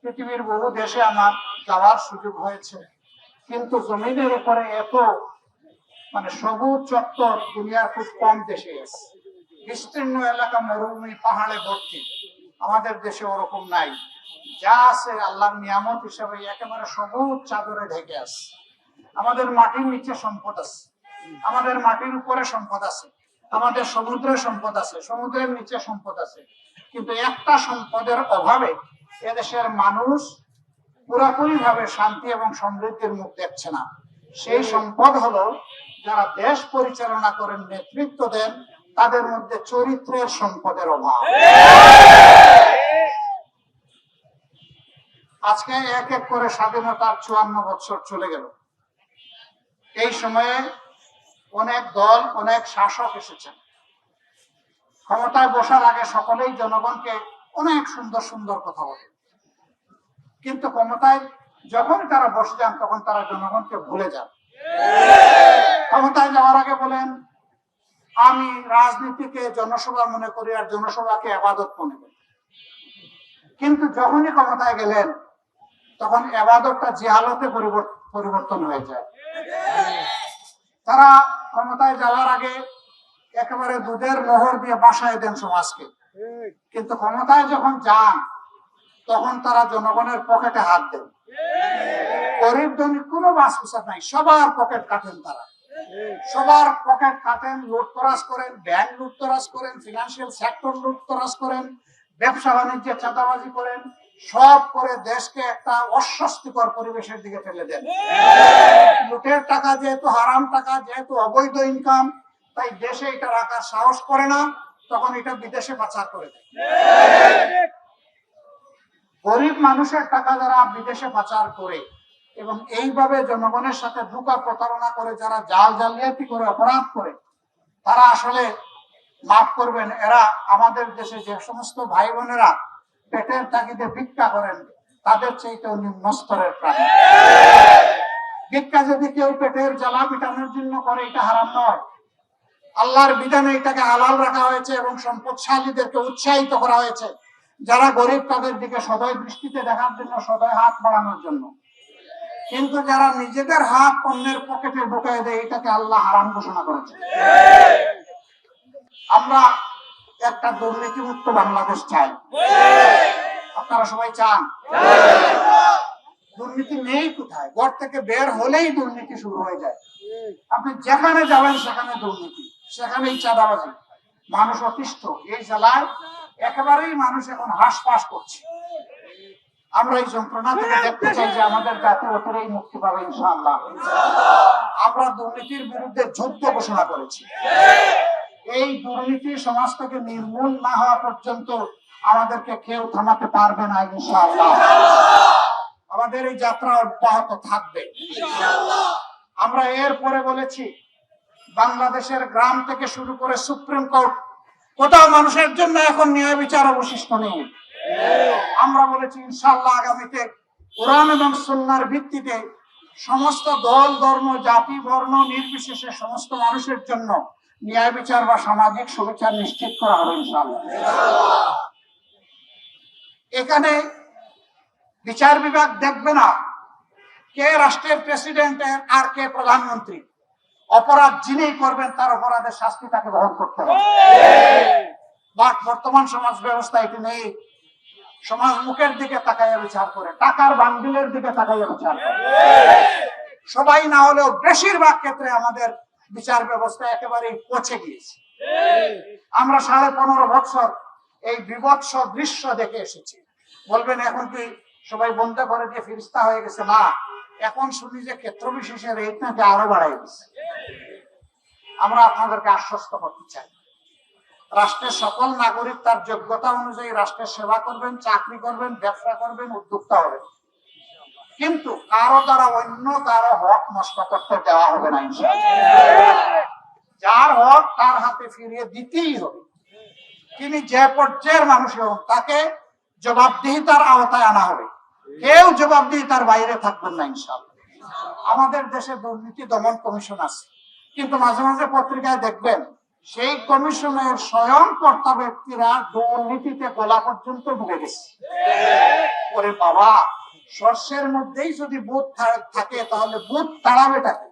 পৃথিবীর বহু দেশে আমার যাওয়ার সুযোগ হয়েছে, কিন্তু জমিনের উপরে এত সবুজ চত্বর দুনিয়ার খুব কম দেশে আছে। বিস্তীর্ণ এলাকা মরুভূমি পাহাড়ে ভর্তি, আমাদের দেশে ওরকম নাই। যা আছে আল্লাহর নিয়ামত হিসেবে একেবারে সবুজ চাদরে ঢেকে আছে। আমাদের মাটির নিচে সম্পদ আছে, আমাদের মাটির উপরে সম্পদ আছে, আমাদের সমুদ্রে সম্পদ আছে, সমুদ্রের নিচে সম্পদ আছে, কিন্তু একটা সম্পদের অভাবে এদেশের মানুষ পুরোপুরি ভাবে শান্তি এবং সমৃদ্ধির মুখ দেখছে না। সেই সম্পদ হলো যারা দেশ পরিচালনা করেন, নেতৃত্ব দেন, তাদের মধ্যে চরিত্রের সম্পদের অভাব। আজকে এক এক করে স্বাধীনতার 54 বছর চলে গেল। এই সময়ে অনেক দল, অনেক শাসক এসেছেন। ক্ষমতায় বসার আগে সকলেই জনগণকে অনেক সুন্দর সুন্দর কথা বলে, কিন্তু ক্ষমতায় যখন তারা বসে যান তখন তারা জনগণকে ভুলে যান। ক্ষমতায় যাওয়ার আগে বলেন আমি রাজনীতিকে জনসভা মনে করি আর জনসভাকে ইবাদত মনে করি, কিন্তু যখনই ক্ষমতায় গেলেন তখন ইবাদতটা জিহালতে পরিবর্তন হয়ে যায়। তারা ক্ষমতায় যাওয়ার আগে একেবারে দুধের মোহর দিয়ে বাসায় দেন সমাজকে, কিন্তু ক্ষমতায় যখন যান তখন তারা জনগণের পকেটে হাত দেন। গরিব ধনী কোনো বাস বিচার নাই, সবার পকেট কাটেন। তারা সবার পকেট কাটেন, লুটতরাজ করেন, ব্যাংক লুটতরাজ করেন, ফিনান্সিয়াল সেক্টর লুটতরাজ করেন, ব্যবসা বাণিজ্যে চাঁদাবাজি করেন, সব করে দেশকে একটা অস্বস্তিকর পরিবেশের দিকে ফেলে দেন। লুটের টাকা যেহেতু হারাম টাকা, যেহেতু অবৈধ ইনকাম, তাই দেশে এটা রাখার সাহস করে না, তখন এটা বিদেশে পাচার করে দেয়। গরিব মানুষের টাকা যারা বিদেশে পাচার করে এবং এইভাবে জনগণের সাথে ধোঁকা প্রতারণা করে, যারা জাল জালিয়াতি করে অপরাধ করে, তারা আসলে মাফ করবেন, এরা আমাদের দেশে যে সমস্ত ভাই বোনেরা পেটের তাগিদে ভিক্ষা করেন তাদের চাইতেও নিম্ন স্তরের প্রাণী। ভিক্ষা যদি কেউ পেটের জ্বালা মিটানোর জন্য করে, এটা হারাম নয়। আল্লাহর বিধানে এটাকে হালাল রাখা হয়েছে এবং সম্পদশালীদেরকে উৎসাহিত করা হয়েছে, যারা গরিব তাদের দিকে সদয় দৃষ্টিতে দেখার জন্য, সদয় হাত বাড়ানোর জন্য। কিন্তু যারা নিজেদের হাত অন্যের পকেটে ঢুকায় দেয়, এটাকে আল্লাহ হারাম ঘোষণা করেছে। আমরা একটা দুর্নীতিমুক্ত বাংলাদেশ চাই। আপনারা সবাই চান? দুর্নীতি নেই কোথায়? ঘর থেকে বের হলেই দুর্নীতি শুরু হয়ে যায়। আপনি যেখানে যাবেন সেখানে দুর্নীতি, সেখানেই চাঁদাবাজি, মানুষ অতিষ্ঠ। এই জেলায় একেবারেই মানুষ এখন হাঁসফাঁস করছে। আমরা এই যন্ত্রণা থেকে দেখতে চাই যে আমাদের জাতি অতরেই মুক্তি পাবে ইনশাআল্লাহ। আমরা দুর্নীতির বিরুদ্ধে যুদ্ধ ঘোষণা করেছি। এই দুর্নীতি সমাজ থেকে নির্মূল না হওয়া পর্যন্ত আমাদেরকে কেউ থামাতে পারবে না ইনশাআল্লাহ। আমাদের এই যাত্রা অব্যাহত থাকবে ইনশাআল্লাহ। আমরা এরপরে বলেছি বাংলাদেশের গ্রাম থেকে শুরু করে সুপ্রিম কোর্ট, কোথাও মানুষের জন্য এখন ন্যায় বিচার অবশিষ্ট নেই। আমরা বলেছি ইনশাআল্লাহ আগামীতে কোরআন এবং সুন্নাহর ভিত্তিতে সমস্ত দল, ধর্ম, জাতি, বর্ণ নির্বিশেষে সমস্ত মানুষের জন্য ন্যায় বিচার বা সামাজিক সুবিচার নিশ্চিত করা হবে ইনশাআল্লাহ। এখানে বিচার বিভাগ দেখবে না কে রাষ্ট্রের প্রেসিডেন্ট আর কে প্রধানমন্ত্রী। অপরাধ যিনি করবেন তার অপরাধের শাস্তি তাকে বহন করতে হবে। বাট বর্তমান সমাজ ব্যবস্থা এটি নেই। সমাজ মুখের দিকে তাকাইয়া বিচার করে, টাকার বান্ডিলের দিকে তাকাইয়া বিচার করে। সবাই না হলেও বেশিরভাগ ক্ষেত্রে আমাদের বিচার ব্যবস্থা একেবারেই পচে গিয়েছে। আমরা 15.5 বছর এই বিভৎস দৃশ্য দেখে এসেছি। বলবেন এখন কি সবাই বন্ধ করে দিয়ে ফিরিস্তা হয়ে গেছে? না, এখন শুনি যে ক্ষেত্র বিশেষের রেট নাকি আরো বাড়াই গেছে। আমরা আপনাদেরকে আশ্বস্ত করতে চাই, রাষ্ট্রের সকল নাগরিক তার যোগ্যতা অনুযায়ী রাষ্ট্রের সেবা করবেন, চাকরি করবেন, ব্যবসা করবেন, উদ্যোক্তা হবেন, কিন্তু কারো দ্বারা অন্য কারো হক নষ্ট করতে দেওয়া হবে না ইনশাআল্লাহ। যার হক তার হাতে ফিরিয়ে দিতেই হবে। তিনি যে পর্যায়ের মানুষ হোক তাকে জবাবদিহিতার আওতায় আনা হবে। কেউ জবাবদিহিতার বাইরে থাকবেন না ইনশাআল্লাহ। আমাদের দেশে দুর্নীতি দমন কমিশন আছে, কিন্তু মাঝে মাঝে পত্রিকায় দেখবেন সেই কমিশনের স্বয়ং কর্তা ব্যক্তিরা দুর্নীতিতে গলা পর্যন্ত ডুবে গেছে। ওরে বাবা, শস্যের মধ্যেই যদি ভূত থাকে তাহলে ভূত তাড়াবেটাকে,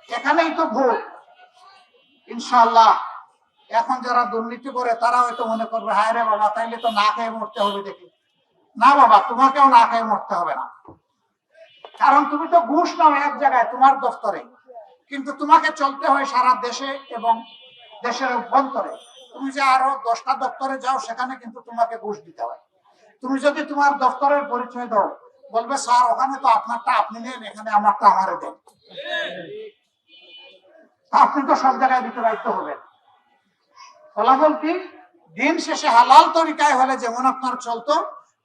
এখানেই তো ভূত। ইনশাআল্লাহ এখন যারা দুর্নীতি করে তারা হয়তো মনে করবে, হায় রে বাবা, তাইলে তো না খেয়ে মরতে হবে। দেখি না বাবা, তোমাকেও না খেয়ে মরতে হবে না, কারণ তুমি তো ঘুষ নাও এক জায়গায় তোমার দফতরে, কিন্তু তোমাকে চলতে হয় সারা দেশে এবং দেশের অভ্যন্তরে। তুমি যে আরো 10টা দপ্তরে যাও, সেখানে কিন্তু তোমাকে ঘুষ দিতে হয়। তুমি যদি তোমার দপ্তরের পরিচয় দাও, বলবে স্যার ওখানে তো আপনারটা আপনি নেন, এখানে আমারটা আমারে দেন। আপনি তো সব জায়গায় দিতে বাধ্য হবেন। ফলাফল কি? দিন শেষে হালাল তরিকায় হলে যেমন আপনার চলতো,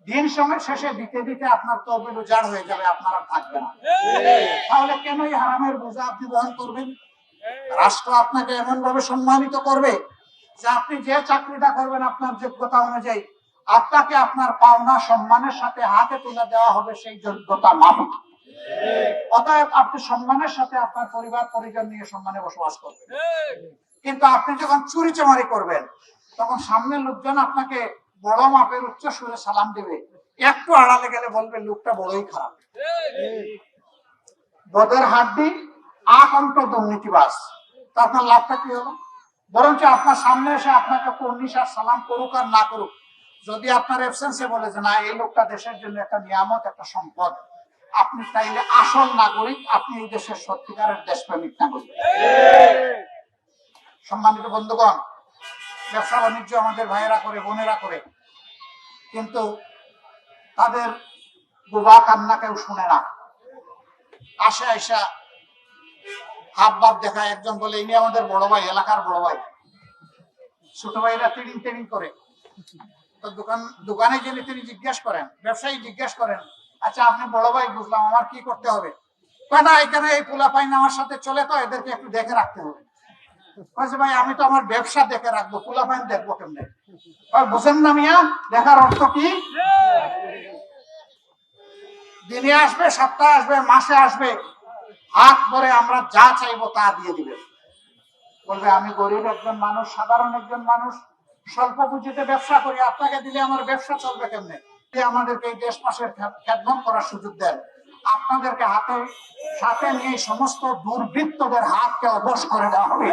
দিন সময় শেষে দিতে দিতে আপনার তহবিল উজাড় হয়ে যাবে, আপনার আর থাকবে না। তাহলে কেন এই হারামের বোঝা আপনি বহন করবেন? রাষ্ট্র আপনাকে এমন ভাবে সম্মানিত করবে যে আপনি যে চাকরিটা করবেন আপনার যোগ্যতা অনুযায়ী আপনাকে আপনার পাওনা সম্মানের সাথে হাতে তুলে দেওয়া হবে, সেই যোগ্যতা মাফিক। অতএব আপনি সম্মানের সাথে আপনার পরিবার পরিজন নিয়ে সম্মানে বসবাস করবেন। কিন্তু আপনি যখন চুরি চামারি করবেন, তখন সামনের লোকজন আপনাকে বড় মাপের উচ্চ সুরে সালাম দেবে, একটু আড়ালে গেলে বলবে লোকটা বড়ই খারাপ, বদের হাড্ডি, আকন্ত দুর্নীতিবাজ। তো আপনার লাভটা কি হলো? বরঞ্চ আপনার সামনে এসে আপনাকে নিঃশ্বাস সালাম করুক আর না করুক, যদি আপনার অ্যাবসেন্সে বলে যে না এই লোকটা দেশের জন্য একটা নিয়ামত, একটা সম্পদ, আপনি তাইলে আসল নাগরিক, আপনি এই দেশের সত্যিকারের দেশপ্রেমিক নাগরিক। সম্মানিত বন্ধুগণ, ব্যবসা বাণিজ্য আমাদের ভাইয়েরা করে, বোনেরা করে, কিন্তু তাদের বুবা কান্না কেউ শুনে না। আসে আইসা হাব ভাব দেখায়, একজন বলে ইনি আমাদের বড় ভাই, এলাকার বড় ভাই। ছোট ভাইরা তিরিং তিরিং করে। তো দোকানে গেলে তিনি জিজ্ঞাসা করেন, ব্যবসায়ী জিজ্ঞাসা করেন, আচ্ছা আপনি বড় ভাই, বুঝলাম, আমার কি করতে হবে? না, এখানে এই পোলা পাইন আমার সাথে চলে, তো এদেরকে একটু দেখে রাখতে হবে। ভাই আমি তো আমার ব্যবসা দেখে রাখবো, পোলা পাইন দেখবো কেমনে? বুঝেন না মিয়া, দেখার অর্থ কি? দিনে আসবে, সপ্তাহে আসবে, মাসে আসবে, হাত ধরে আমরা যা চাইবো তা দিয়ে দিবে। বলবে আমি গরিব একজন মানুষ, সাধারণ একজন মানুষ, স্বল্প পুঁজিতে ব্যবসা করি, আপনাকে দিলে আমার ব্যবসা চলবে কেমনে? আমাদেরকে এই দেশ মাসের খেদমত করার সুযোগ দেন। আপনাদেরকে হাতে সাথে নিয়ে সমস্ত দুর্বৃত্তদের হাতকে অবশ করে দেওয়া হবে।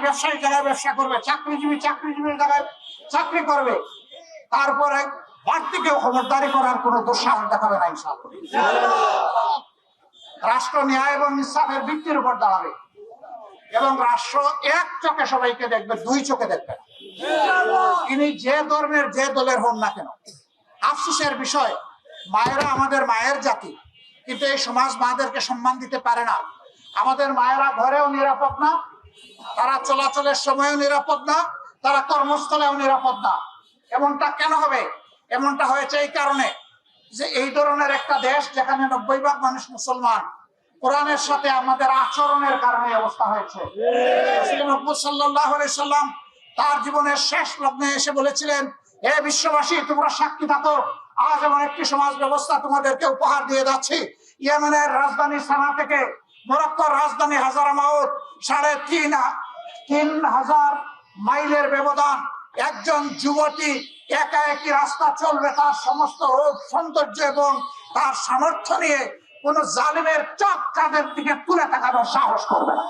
ব্যবসায়ী জায়গায় ব্যবসা করবে, চাকরিজীবীর জায়গায় চাকরি করবে, তারপরে বাড়তি কেউ খবরদারি করার কোন দুঃসাহস দেখাবে না ইনশাআল্লাহ। রাষ্ট্র ন্যায় এবং ইনসাফের ভিত্তির উপর দাঁড়াবে এবং রাষ্ট্র এক চোখে সবাইকে দেখবে, দুই চোখে দেখবে না। তিনি যে ধর্মের যে দলের হন না কেন। আফসোসের বিষয়, মায়েরা আমাদের মায়ের জাতি, কিন্তু এই সমাজ মায়েদেরকে সম্মান দিতে পারে না। আমাদের মায়েরা ঘরেও নিরাপদ না, তারা চলাচলের সময়ও নিরাপদ না, তারা কর্মস্থলেও নিরাপদ না। এমনটা কেন হবে? এমনটা হয়েছে এই কারণে যে এই ধরনের একটা দেশ যেখানে 90% মানুষ মুসলমান, কোরআনের সাথে আমাদের আচরণের কারণে অবস্থা হয়েছে। মুহাম্মদ সাল্লাল্লাহু আলাইহি সাল্লাম তার জীবনের শেষ লগ্নে এসে বলেছিলেন, হে বিশ্ববাসী, তোমরা সাক্ষী থাকো, আজ এমন একটি সমাজ ব্যবস্থা তোমাদেরকে উপহার দিয়ে যাচ্ছি। ইয়েমেনের রাজধানী সানা থেকে মরক্কোর রাজধানী হাজারামাউত 3,500 মাইলের ব্যবধান। একজন যুবতী একা একই রাস্তা চলবে, তার সমস্ত রূপ সৌন্দর্য এবং তার সামর্থ্য নিয়ে কোন জালিমের চোখ তাদের দিকে তুলে তাকানোর সাহস করবে না।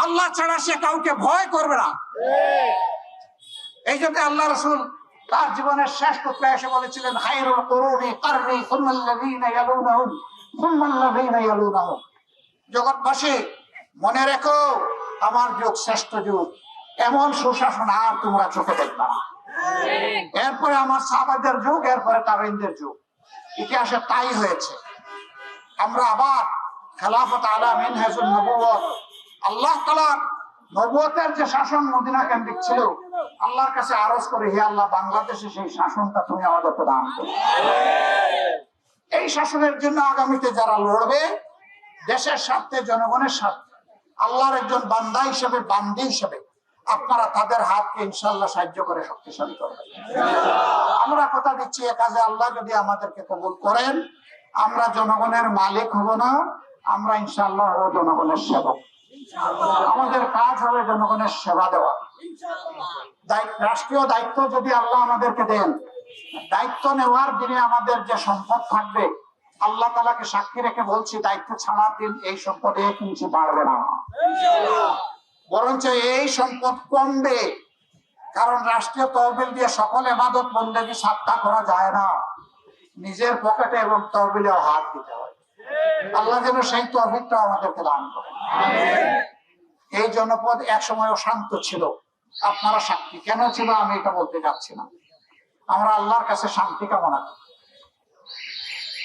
আল্লাহ ছাড়া সে কাউকে ভয় করবে না। এই জন্য আল্লাহ রাসূল তার জীবনের শেষ টুকরা এসে বলেছিলেন, খায়রুল কুরুনি কারনি সুম্মাল্লাযীনা ইয়ালুনাহুম সুম্মাল্লাযীনা ইয়ালুনাহুম। জগৎবাসী মনে রেখো, আমার যুগ শ্রেষ্ঠ যুগ, এমন সুশাসন আর তোমরা চোখে দেখবে না। এরপরে আমার সাহাবাদের যুগ, এরপরে তাবেঈনদের যুগ। ইতিহাসে তাই হয়েছে। আমরা আবার খেলাফত আলা মিনহাজুন নবুওয়াত, আল্লাহ তাআলার নবুয়তের যে শাসন মদিনা কেন্দ্রিক ছিল, আল্লাহর কাছে আরজ করি, হে আল্লাহ, বাংলাদেশে সেই শাসনটা তুমি আমাদেরকে দান করো। এই শাসনের জন্য আগামীতে যারা লড়বে, দেশের স্বার্থে, জনগণের স্বার্থে, আল্লাহর একজন বান্দা হিসেবে, বান্দি হিসেবে আপনারা তাদের হাতকে ইনশাআল্লাহ সাহায্য করে শক্তিশালী করবেন। আমরা কথা দিচ্ছি, এ কাজে আল্লাহ যদি আমাদেরকে কবুল করেন, আমরা জনগণের মালিক হব না, আমরা ইনশাআল্লাহ হব জনগণের সেবক। আমাদের কাজ হবে জনগণের সেবা দেওয়া। রাষ্ট্রীয় দায়িত্ব যদি আল্লাহ আমাদেরকে দেন, দায়িত্ব নেওয়ার দিনে আমাদের যে সম্পদ থাকবে, আল্লাহ তাআলাকে সাক্ষী রেখে বলছি, দায়িত্ব ছাড়ার দিন এই সম্পদ 1 ইঞ্চি বাড়বে না, বরঞ্চ এই সম্পদ কমবে। কারণ রাষ্ট্রীয় তহবিল দিয়ে সকল ইবাদত বন্দেগী সাদকা করা যায় না, নিজের পকেটে এবং তহবিলেও হাত দিতে হয়। আল্লাহ যেন সেই তৌফিকটা আমাদেরকে দান করে। এই জনপদ একসময় শান্ত ছিল, আপনারা সাক্ষী। কেন ছিল আমি এটা বলতে যাচ্ছি না। আমরা আল্লাহর কাছে শান্তি কামনা করি।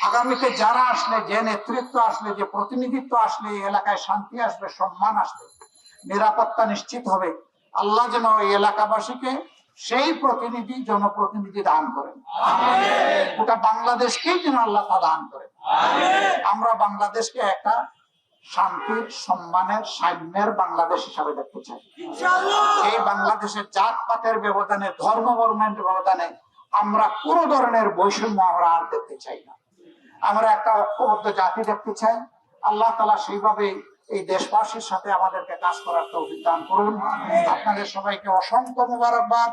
আগামীতে যারা আসলে, যে নেতৃত্ব আসলে, যে প্রতিনিধিত্ব আসলে, এই এলাকায় শান্তি আসবে, সম্মান আসবে, নিরাপত্তা নিশ্চিত হবে। আল্লাহ যেন এই এলাকাবাসীকে সেই প্রতিনিধি, জনপ্রতিনিধি দান করেন। গোটা বাংলাদেশকেই যেন আল্লাহ তা দান করেন। আমরা বাংলাদেশকে একটা শান্তির, সম্মানের, সাম্যের বাংলাদেশ হিসাবে দেখতে চাই। এই বাংলাদেশের জাতপাতের ব্যবধানে, ধর্ম বর্ণের ব্যবধানে আমরা কোনো ধরনের বৈষম্য আমরা আর দেখতে চাই না। আমরা একটা ঐক্যবদ্ধ জাতি দেখতে চাই। আল্লাহ তাআলা সেইভাবে এই দেশবাসীর সাথে আমাদেরকে কাজ করার তৌফিক দান করুন। আপনাদের সবাইকে অসংখ্য মোবারকবাদ।